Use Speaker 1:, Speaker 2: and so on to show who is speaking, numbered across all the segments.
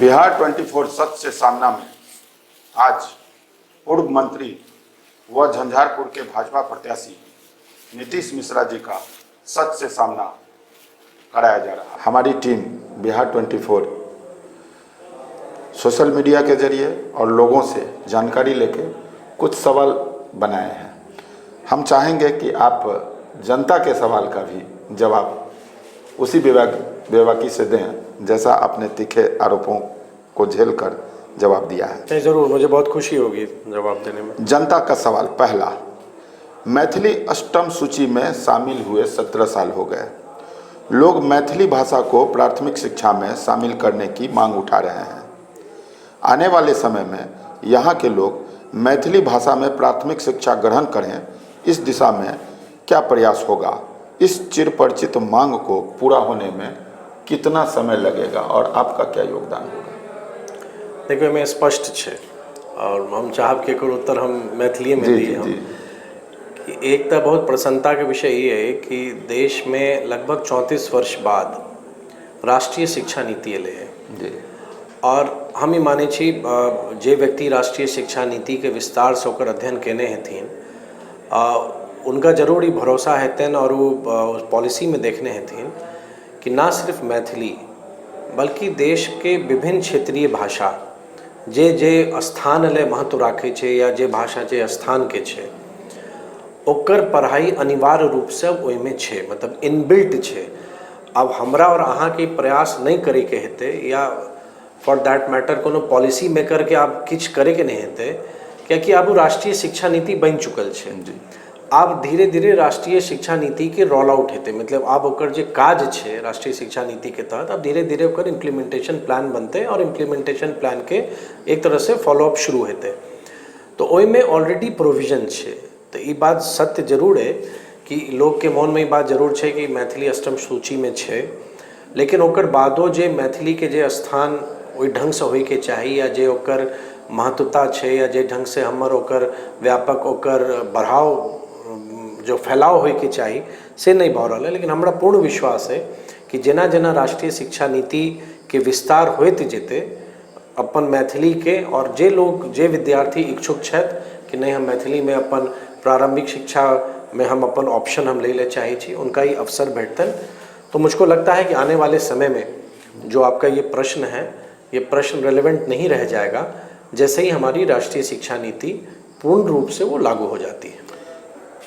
Speaker 1: बिहार 24 सच से सामना में आज पूर्व मंत्री व झंझारपुर के भाजपा प्रत्याशी नीतीश मिश्रा जी का सच से सामना कराया जा रहा है। हमारी टीम बिहार 24 सोशल मीडिया के जरिए और लोगों से जानकारी लेके कुछ सवाल बनाए हैं। हम चाहेंगे कि आप जनता के सवाल का भी जवाब उसी बेबाकी से दें जैसा आपने तीखे आरोपों को झेलकर जवाब दिया है।
Speaker 2: जरूर, मुझे बहुत खुशी होगी जवाब देने में।
Speaker 1: जनता का सवाल पहला, मैथिली अष्टम सूची में शामिल हुए 17 साल हो गए। लोग मैथिली भाषा को प्राथमिक शिक्षा में शामिल करने की मांग उठा रहे हैं। आने वाले समय में यहाँ के लोग मैथिली भाषा में प्राथमिक शिक्षा ग्रहण करें, इस दिशा में क्या प्रयास होगा? इस चिरपरिचित मांग को पूरा होने में कितना समय लगेगा और आपका क्या योगदान होगा?
Speaker 2: देखिए, मैं स्पष्ट छे और हम चाहब कि एकर उत्तर हम मैथिली में दिए हम कि एक तो बहुत प्रसन्नता के विषय ये है कि देश में लगभग 34 वर्ष बाद राष्ट्रीय शिक्षा नीति एले है जी। और हम ही माने छी जे व्यक्ति राष्ट्रीय शिक्षा नीति के विस्तार से होकर अध्ययन केने हथिन उनका जरूर ही भरोसा हेतन और वो पॉलिसी में देखने हथिन कि ना सिर्फ मैथिली बल्कि देश के विभिन्न क्षेत्रीय भाषा जे स्थान ले महत्व राखे छे या जे भाषा जे स्थान के छे ओकर पढ़ाई अनिवार्य रूप से ओहि में छे, मतलब इनबिल्ट छे। अब हमरा और अहाँ के प्रयास नहीं करे के हेते या फॉर दैट मैटर कोनो पॉलिसी मेकर के आप किछ करे के नहीं हेते, क्योंकि अब राष्ट्रीय शिक्षा नीति बन चुकल छे जी। अब धीरे धीरे राष्ट्रीय शिक्षा नीति के रोल आउट हेते, मतलब अब ओकर जे काज छे राष्ट्रीय शिक्षा नीति के तहत अब धीरे धीरे ओकर इम्प्लीमेंटेशन प्लान बनते और इम्प्लीमेंटेशन प्लान के एक तरह से फॉलोअप शुरू हेते। तो ओहि में ऑलरेडी प्रोविजन छे। तो ये बात सत्य जरूर है कि लोग के मन में ये बात जरूर छे कि मैथिली अष्टम सूची में छे, लेकिन ओकर बादो जे मैथिली के जे स्थान ओहि ढंग से होय के चाहिए या जे ओकर महत्वता छे या जे ढंग से हमर ओकर व्यापक ओकर बढ़ाव जो फैलाव होय के चाहिए से नहीं भ रहा है। लेकिन हमरा पूर्ण विश्वास है कि जेना जेना राष्ट्रीय शिक्षा नीति के विस्तार होते जेते अपन मैथिली के और जे लोग जे विद्यार्थी इच्छुक छथि कि नहीं हम मैथिली में अपन प्रारंभिक शिक्षा में हम अपन ऑप्शन हम ले चाहे छी उनका ही अवसर भेटतन। तो मुझको लगता है कि आने वाले समय में जो आपका ये प्रश्न है ये प्रश्न रेलेवेंट नहीं रह जाएगा जैसे ही हमारी राष्ट्रीय शिक्षा नीति पूर्ण रूप से वो लागू हो जाती है।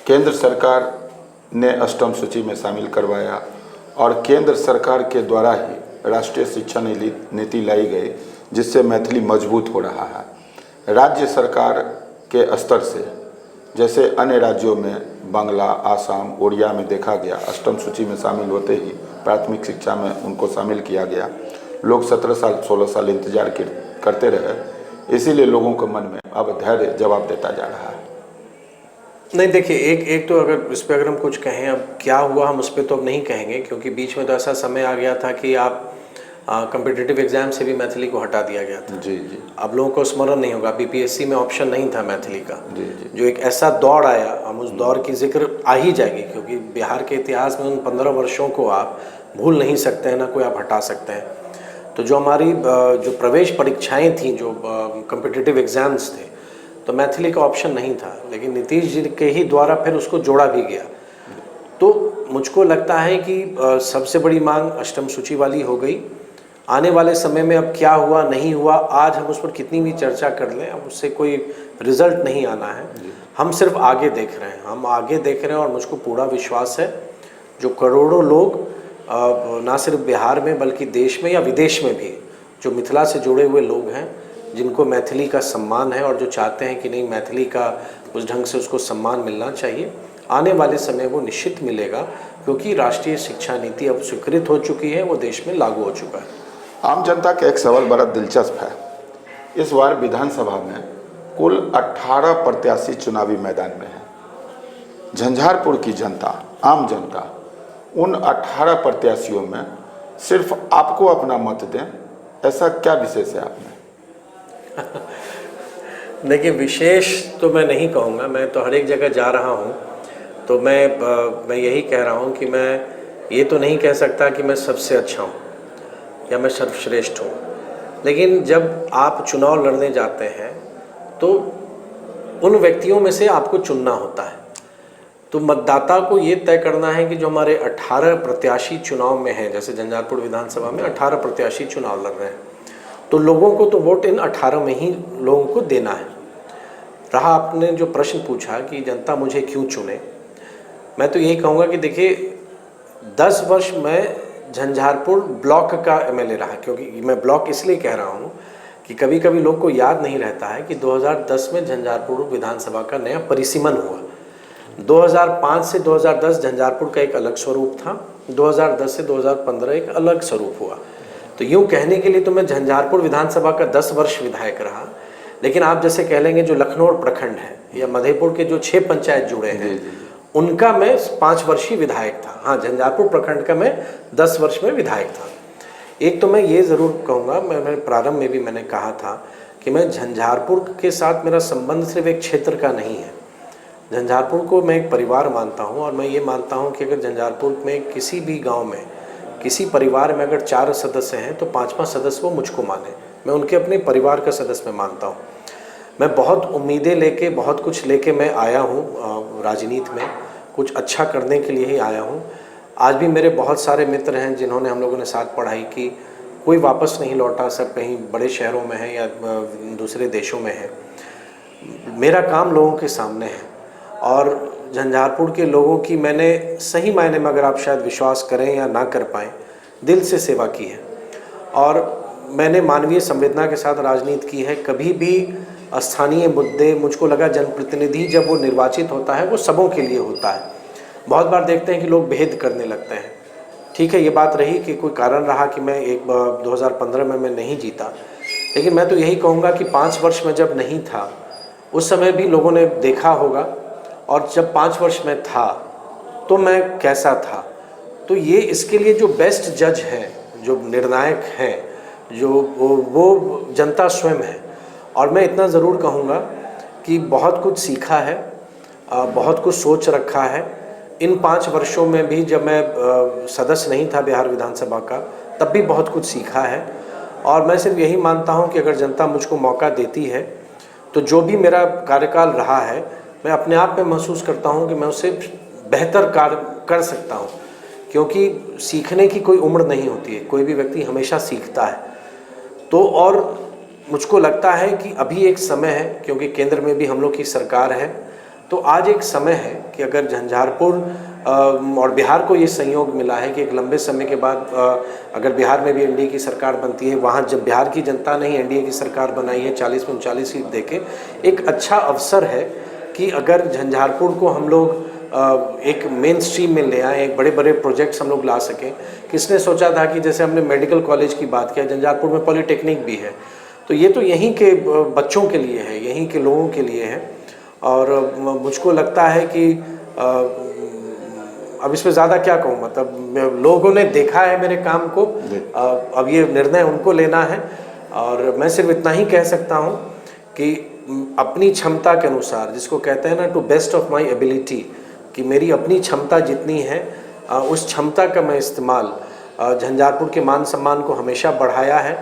Speaker 1: केंद्र सरकार ने अष्टम सूची में शामिल करवाया और केंद्र सरकार के द्वारा ही राष्ट्रीय शिक्षा नीति लाई गई जिससे मैथिली मजबूत हो रहा है। राज्य सरकार के स्तर से जैसे अन्य राज्यों में बांग्ला, आसाम, उड़िया में देखा गया अष्टम सूची में शामिल होते ही प्राथमिक शिक्षा में उनको शामिल किया गया। लोग 17 साल 16 साल इंतजार करते रहे, इसीलिए लोगों के मन में अब धैर्य जवाब देता जा रहा है।
Speaker 2: नहीं देखिए, एक तो अगर इस पर अगर हम कुछ कहें अब क्या हुआ हम उस पर तो अब नहीं कहेंगे, क्योंकि बीच में तो ऐसा समय आ गया था कि आप कॉम्पिटिटिव एग्जाम से भी मैथिली को हटा दिया गया था जी। अब लोगों को स्मरण नहीं होगा, बीपीएससी में ऑप्शन नहीं था मैथिली का जी। जो एक ऐसा दौर आया, हम उस दौर की जिक्र आ ही जाएगी क्योंकि बिहार के इतिहास में उन 15 वर्षों को आप भूल नहीं सकते हैं, ना कोई आप हटा सकते हैं। तो जो हमारी जो प्रवेश परीक्षाएँ थीं, जो कॉम्पिटिटिव एग्ज़ाम्स थे, तो मैथिली का ऑप्शन नहीं था, लेकिन नीतीश जी के ही द्वारा फिर उसको जोड़ा भी गया। तो मुझको लगता है कि सबसे बड़ी मांग अष्टम सूची वाली हो गई। आने वाले समय में अब क्या हुआ नहीं हुआ, आज हम उस पर कितनी भी चर्चा कर लें, अब उससे कोई रिजल्ट नहीं आना है। हम सिर्फ आगे देख रहे हैं, हम आगे देख रहे हैं और मुझको पूरा विश्वास है जो करोड़ों लोग ना सिर्फ बिहार में बल्कि देश में या विदेश में भी जो मिथिला से जुड़े हुए लोग हैं, जिनको मैथिली का सम्मान है और जो चाहते हैं कि नहीं मैथिली का उस ढंग से उसको सम्मान मिलना चाहिए, आने वाले समय वो निश्चित मिलेगा क्योंकि राष्ट्रीय शिक्षा नीति अब स्वीकृत हो चुकी है, वो देश में लागू हो चुका है।
Speaker 1: आम जनता का एक सवाल बड़ा दिलचस्प है। इस बार विधानसभा में कुल 18 प्रत्याशी चुनावी मैदान में हैं। झंझारपुर की जनता, आम जनता, उन 18 प्रत्याशियों में सिर्फ आपको अपना मत दें, ऐसा क्या विशेष है आप में?
Speaker 2: देखिए, विशेष तो मैं नहीं कहूँगा, मैं तो हर एक जगह जा रहा हूँ, तो मैं यही कह रहा हूँ कि मैं ये तो नहीं कह सकता कि मैं सबसे अच्छा हूँ या मैं सर्वश्रेष्ठ हूँ, लेकिन जब आप चुनाव लड़ने जाते हैं तो उन व्यक्तियों में से आपको चुनना होता है। तो मतदाता को ये तय करना है कि जो हमारे 18 प्रत्याशी चुनाव में हैं, जैसे झंझारपुर विधानसभा में 18 प्रत्याशी चुनाव लड़ रहे हैं, तो लोगों को तो वोट इन 18 में ही लोगों को देना है। रहा आपने जो प्रश्न पूछा कि जनता मुझे क्यों चुने, मैं तो यही कहूँगा कि देखिए 10 वर्ष मैं झंझारपुर ब्लॉक का एमएलए रहा, क्योंकि मैं ब्लॉक इसलिए कह रहा हूँ कि कभी कभी लोग को याद नहीं रहता है कि 2010 में झंझारपुर विधानसभा का नया परिसीमन हुआ। 2005 से 2010 झंझारपुर का एक अलग स्वरूप था, 2010 से 2015 एक अलग स्वरूप हुआ। तो यूँ कहने के लिए तो मैं झंझारपुर विधानसभा का 10 वर्ष विधायक रहा, लेकिन आप जैसे कह लेंगे जो लखनऊ प्रखंड है या मधेपुर के जो 6 पंचायत जुड़े हैं उनका मैं 5 वर्षीय विधायक था। हाँ, झंझारपुर प्रखंड का मैं 10 वर्ष में विधायक था। एक तो मैं ये ज़रूर कहूँगा, मैं प्रारंभ में भी मैंने कहा था कि मैं झंझारपुर के साथ मेरा संबंध सिर्फ एक क्षेत्र का नहीं है। झंझारपुर को मैं एक परिवार मानता हूँ और मैं ये मानता हूँ कि अगर झंझारपुर में किसी भी गांव में किसी परिवार में अगर 4 सदस्य हैं तो 5वां सदस्य वो मुझको माने, मैं उनके अपने परिवार का सदस्य मैं मानता हूँ। मैं बहुत उम्मीदें लेके बहुत कुछ लेके मैं आया हूँ राजनीति में, कुछ अच्छा करने के लिए ही आया हूँ। आज भी मेरे बहुत सारे मित्र हैं जिन्होंने हम लोगों ने साथ पढ़ाई की, कोई वापस नहीं लौटा, सब कहीं बड़े शहरों में है या दूसरे देशों में है। मेरा काम लोगों के सामने है और झंझारपुर के लोगों की मैंने सही मायने में, अगर आप शायद विश्वास करें या ना कर पाएँ, दिल से सेवा की है और मैंने मानवीय संवेदना के साथ राजनीति की है। कभी भी स्थानीय मुद्दे, मुझको लगा जनप्रतिनिधि जब वो निर्वाचित होता है वो सबों के लिए होता है। बहुत बार देखते हैं कि लोग भेद करने लगते हैं। ठीक है, ये बात रही कि कोई कारण रहा कि मैं 2015 में मैं नहीं जीता, लेकिन मैं तो यही कहूँगा कि 5 वर्ष में जब नहीं था उस समय भी लोगों ने देखा होगा, और जब 5 वर्ष में था तो मैं कैसा था। तो ये इसके लिए जो बेस्ट जज हैं, जो निर्णायक हैं, जो वो जनता स्वयं है। और मैं इतना ज़रूर कहूँगा कि बहुत कुछ सीखा है, बहुत कुछ सोच रखा है। इन 5 वर्षों में भी जब मैं सदस्य नहीं था बिहार विधानसभा का, तब भी बहुत कुछ सीखा है। और मैं सिर्फ यही मानता हूँ कि अगर जनता मुझको मौका देती है तो जो भी मेरा कार्यकाल रहा है, मैं अपने आप में महसूस करता हूँ कि मैं उससे बेहतर कार्य कर सकता हूँ, क्योंकि सीखने की कोई उम्र नहीं होती है, कोई भी व्यक्ति हमेशा सीखता है। तो और मुझको लगता है कि अभी एक समय है, क्योंकि केंद्र में भी हम लोग की सरकार है, तो आज एक समय है कि अगर झंझारपुर और बिहार को ये संयोग मिला है कि एक लंबे समय के बाद अगर बिहार में भी एनडीए की सरकार बनती है, वहाँ जब बिहार की जनता ने ही एनडीए की सरकार बनाई है 40 में 39 सीट देके, एक अच्छा अवसर है कि अगर झंझारपुर को हम लोग एक मेन स्ट्रीम में ले आए, एक बड़े बड़े प्रोजेक्ट्स हम लोग ला सकें। किसने सोचा था कि जैसे हमने मेडिकल कॉलेज की बात किया, झंझारपुर में पॉलीटेक्निक भी है, तो ये तो यहीं के बच्चों के लिए है, यहीं के लोगों के लिए है। और मुझको लगता है कि अब इसमें ज़्यादा क्या कहूँ, मतलब लोगों ने देखा है मेरे काम को, अब ये निर्णय उनको लेना है। और मैं सिर्फ इतना ही कह सकता हूँ कि अपनी क्षमता के अनुसार, जिसको कहते हैं ना to best of my ability, कि मेरी अपनी क्षमता जितनी है उस क्षमता का मैं इस्तेमाल झंझारपुर के मान सम्मान को हमेशा बढ़ाया है।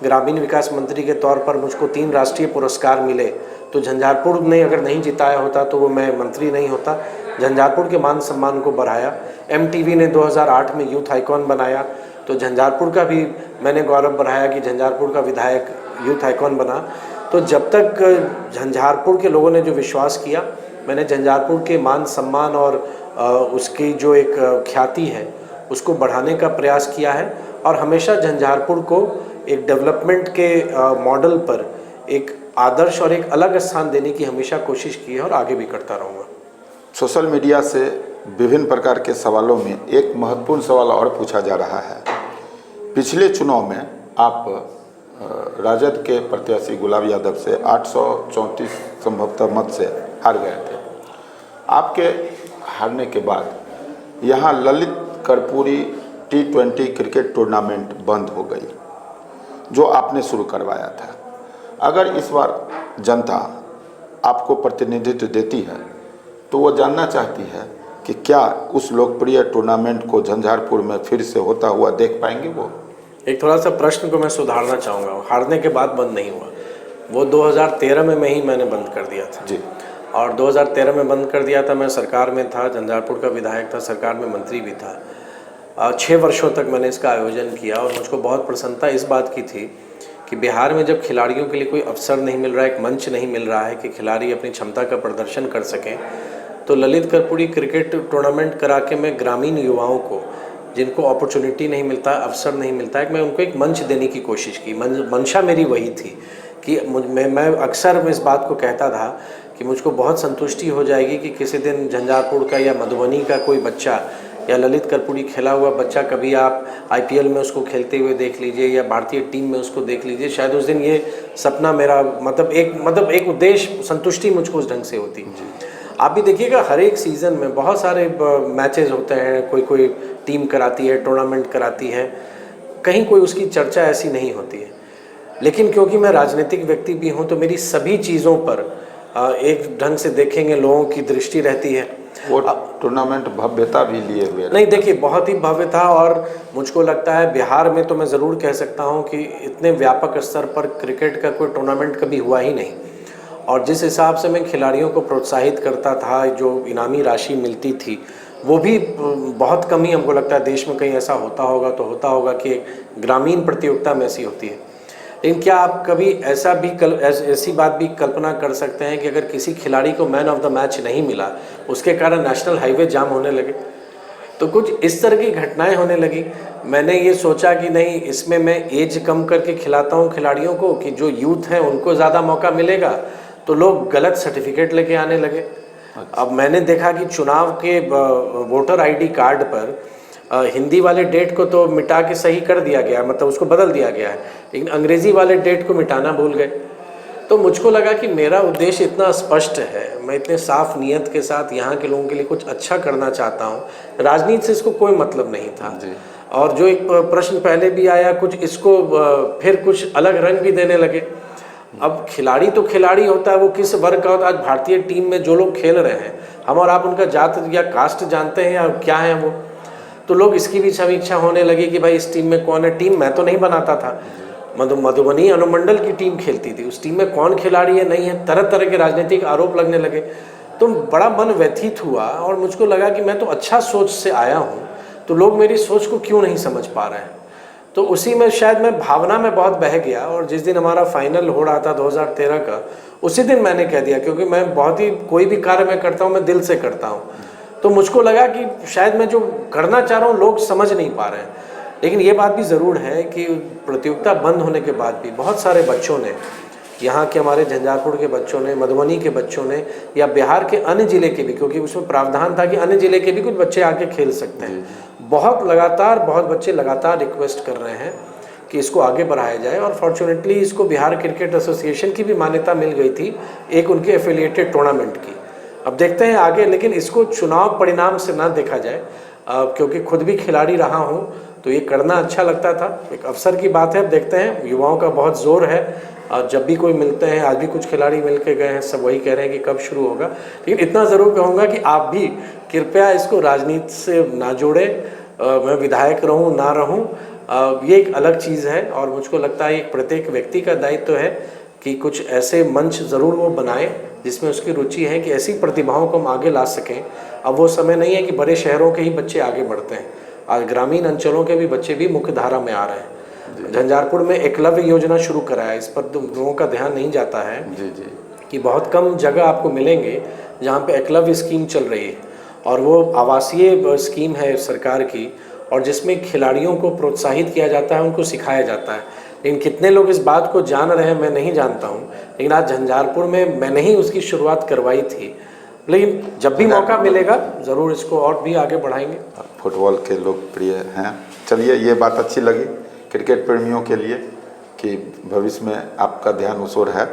Speaker 2: ग्रामीण विकास मंत्री के तौर पर मुझको 3 राष्ट्रीय पुरस्कार मिले, तो झंझारपुर ने अगर नहीं जिताया होता तो वो मैं मंत्री नहीं होता। झंझारपुर के मान सम्मान को बढ़ाया। एमटीवी ने 2008 में यूथ आइकॉन बनाया, तो झंझारपुर का भी मैंने गौरव बढ़ाया कि झंझारपुर का विधायक यूथ आइकॉन बना। तो जब तक झंझारपुर के लोगों ने जो विश्वास किया, मैंने झंझारपुर के मान सम्मान और उसकी जो एक ख्याति है उसको बढ़ाने का प्रयास किया है, और हमेशा झंझारपुर को एक डेवलपमेंट के मॉडल पर एक आदर्श और एक अलग स्थान देने की हमेशा कोशिश की है और आगे भी करता रहूँगा।
Speaker 1: सोशल मीडिया से विभिन्न प्रकार के सवालों में एक महत्वपूर्ण सवाल और पूछा जा रहा है। पिछले चुनाव में आप राजद के प्रत्याशी गुलाब यादव से 834 संभवतः मत से हार गए थे। आपके हारने के बाद यहाँ Lalit Karpoori T20 cricket tournament बंद हो गई, जो आपने शुरू करवाया था। अगर इस बार जनता आपको प्रतिनिधित्व देती है तो वो जानना चाहती है कि क्या उस लोकप्रिय टूर्नामेंट को झंझारपुर में फिर से होता हुआ देख पाएंगे वो?
Speaker 2: एक थोड़ा सा प्रश्न को मैं सुधारना चाहूँगा, हारने के बाद बंद नहीं हुआ, वो 2013 में मैंने बंद कर दिया था
Speaker 1: जी।
Speaker 2: और 2013 में बंद कर दिया था। मैं सरकार में था, झंझारपुर का विधायक था, सरकार में मंत्री भी था। 6 वर्षों तक मैंने इसका आयोजन किया और मुझको बहुत प्रसन्नता इस बात की थी कि बिहार में जब खिलाड़ियों के लिए कोई अवसर नहीं मिल रहा है, एक मंच नहीं मिल रहा है कि खिलाड़ी अपनी क्षमता का प्रदर्शन कर सकें, तो ललित कर्पूरी क्रिकेट टूर्नामेंट करा के मैं ग्रामीण युवाओं को, जिनको अपॉर्चुनिटी नहीं मिलता, अवसर नहीं मिलता है, मैं उनको एक मंच देने की कोशिश की। मंशा मेरी वही थी कि मैं अक्सर इस बात को कहता था कि मुझको बहुत संतुष्टि हो जाएगी कि किसी दिन झंझारपुर का या मधुबनी का कोई बच्चा या ललित कर्पूरी खेला हुआ बच्चा, कभी आप आईपीएल में उसको खेलते हुए देख लीजिए या भारतीय टीम में उसको देख लीजिए, शायद उस दिन ये सपना मेरा मतलब एक उद्देश्य, संतुष्टि मुझको उस ढंग से होती। आप भी देखिएगा हर एक सीज़न में बहुत सारे मैचेस होते हैं, कोई टीम कराती है, टूर्नामेंट कराती है, कहीं कोई उसकी चर्चा ऐसी नहीं होती है। लेकिन क्योंकि मैं राजनीतिक व्यक्ति भी हूँ तो मेरी सभी चीज़ों पर एक ढंग से देखेंगे लोगों की दृष्टि रहती है।
Speaker 1: वो टूर्नामेंट भव्यता भी लिए हुए
Speaker 2: नहीं, देखिए बहुत ही भव्य था और मुझको लगता है बिहार में तो मैं ज़रूर कह सकता हूँ कि इतने व्यापक स्तर पर क्रिकेट का कोई टूर्नामेंट कभी हुआ ही नहीं। और जिस हिसाब से मैं खिलाड़ियों को प्रोत्साहित करता था, जो इनामी राशि मिलती थी, वो भी बहुत कम ही हमको लगता है देश में कहीं ऐसा होता होगा तो होता होगा कि ग्रामीण प्रतियोगिता में ऐसी होती है। लेकिन क्या आप कभी ऐसी बात भी कल्पना कर सकते हैं कि अगर किसी खिलाड़ी को मैन ऑफ द मैच नहीं मिला, उसके कारण नेशनल हाईवे जाम होने लगे? तो कुछ इस तरह की घटनाएं होने लगी। मैंने ये सोचा कि नहीं, इसमें मैं एज कम करके खिलाता हूँ खिलाड़ियों को कि जो यूथ है उनको ज़्यादा मौका मिलेगा, तो लोग गलत सर्टिफिकेट लेके आने लगे। अब मैंने देखा कि चुनाव के वोटर आईडी कार्ड पर हिंदी वाले डेट को तो मिटा के सही कर दिया गया, मतलब उसको बदल दिया गया है, लेकिन अंग्रेज़ी वाले डेट को मिटाना भूल गए। तो मुझको लगा कि मेरा उद्देश्य इतना स्पष्ट है, मैं इतने साफ नियत के साथ यहाँ के लोगों के लिए कुछ अच्छा करना चाहता हूँ, राजनीति से इसको कोई मतलब नहीं था जी। और जो एक प्रश्न पहले भी आया, कुछ इसको फिर कुछ अलग रंग भी देने लगे। अब खिलाड़ी तो खिलाड़ी होता है, वो किस वर्ग का होता है। आज भारतीय टीम में जो लोग खेल रहे हैं, हम और आप उनका जात या कास्ट जानते हैं या क्या है वो, तो लोग इसकी भी समीक्षा होने लगी कि भाई इस टीम में कौन है। टीम मैं तो नहीं बनाता था, मधुबनी अनुमंडल की टीम खेलती थी, उस टीम में कौन खिलाड़ी है नहीं है, तरह तरह के राजनीतिक आरोप लगने लगे। तो बड़ा मन व्यथित हुआ और मुझको लगा कि मैं तो अच्छा सोच से आया हूँ, तो लोग मेरी सोच को क्यों नहीं समझ पा रहे हैं। तो उसी में शायद मैं भावना में बहुत बह गया और जिस दिन हमारा फाइनल हो रहा था 2013 का, उसी दिन मैंने कह दिया, क्योंकि मैं बहुत ही कोई भी कार्य मैं करता हूँ मैं दिल से करता हूँ, तो मुझको लगा कि शायद मैं जो करना चाह रहा हूँ लोग समझ नहीं पा रहे हैं। लेकिन ये बात भी ज़रूर है कि प्रतियोगिता बंद होने के बाद भी बहुत सारे बच्चों ने, यहाँ के हमारे झंझारपुर के बच्चों ने, मधुबनी के बच्चों ने, या बिहार के अन्य ज़िले के भी, क्योंकि उसमें प्रावधान था कि अन्य ज़िले के भी कुछ बच्चे आके खेल सकते हैं, बहुत बच्चे लगातार रिक्वेस्ट कर रहे हैं कि इसको आगे बढ़ाया जाए। और फॉर्चुनेटली इसको बिहार क्रिकेट एसोसिएशन की भी मान्यता मिल गई थी, एक उनके एफिलिएटेड टूर्नामेंट की। अब देखते हैं आगे, लेकिन इसको चुनाव परिणाम से ना देखा जाए, क्योंकि खुद भी खिलाड़ी रहा हूँ तो ये करना अच्छा लगता था, एक अवसर की बात है। अब देखते हैं, युवाओं का बहुत जोर है और जब भी कोई मिलते हैं, आज भी कुछ खिलाड़ी मिल के गए हैं, सब वही कह रहे हैं कि कब शुरू होगा। लेकिन इतना ज़रूर कहूँगा कि आप भी कृपया इसको राजनीति से ना जोड़ें, मैं विधायक रहूँ ना रहूँ, ये एक अलग चीज़ है। और मुझको लगता है एक प्रत्येक व्यक्ति का दायित्व है कि कुछ ऐसे मंच ज़रूर वो बनाए जिसमें उसकी रुचि है कि ऐसी प्रतिभाओं को हम आगे ला सकें। अब वो समय नहीं है कि बड़े शहरों के ही बच्चे आगे बढ़ते हैं, आज ग्रामीण अंचलों के भी बच्चे भी मुख्य धारा में आ रहे हैं। झंझारपुर में एकलव्य योजना शुरू कराया, इस पर तो लोगों का ध्यान नहीं जाता है कि बहुत कम जगह आपको मिलेंगे जहाँ पे एकलव्य स्कीम चल रही है, और वो आवासीय स्कीम है सरकार की, और जिसमें खिलाड़ियों को प्रोत्साहित किया जाता है, उनको सिखाया जाता है। लेकिन कितने लोग इस बात को जान रहे हैं मैं नहीं जानता हूँ, लेकिन आज झंझारपुर में मैंने ही उसकी शुरुआत करवाई थी। लेकिन जब भी मौका मिलेगा ज़रूर इसको और भी आगे बढ़ाएंगे।
Speaker 1: फुटबॉल के लोकप्रिय हैं, चलिए ये बात अच्छी लगी क्रिकेट प्रेमियों के लिए कि भविष्य में आपका ध्यान उस ओर है।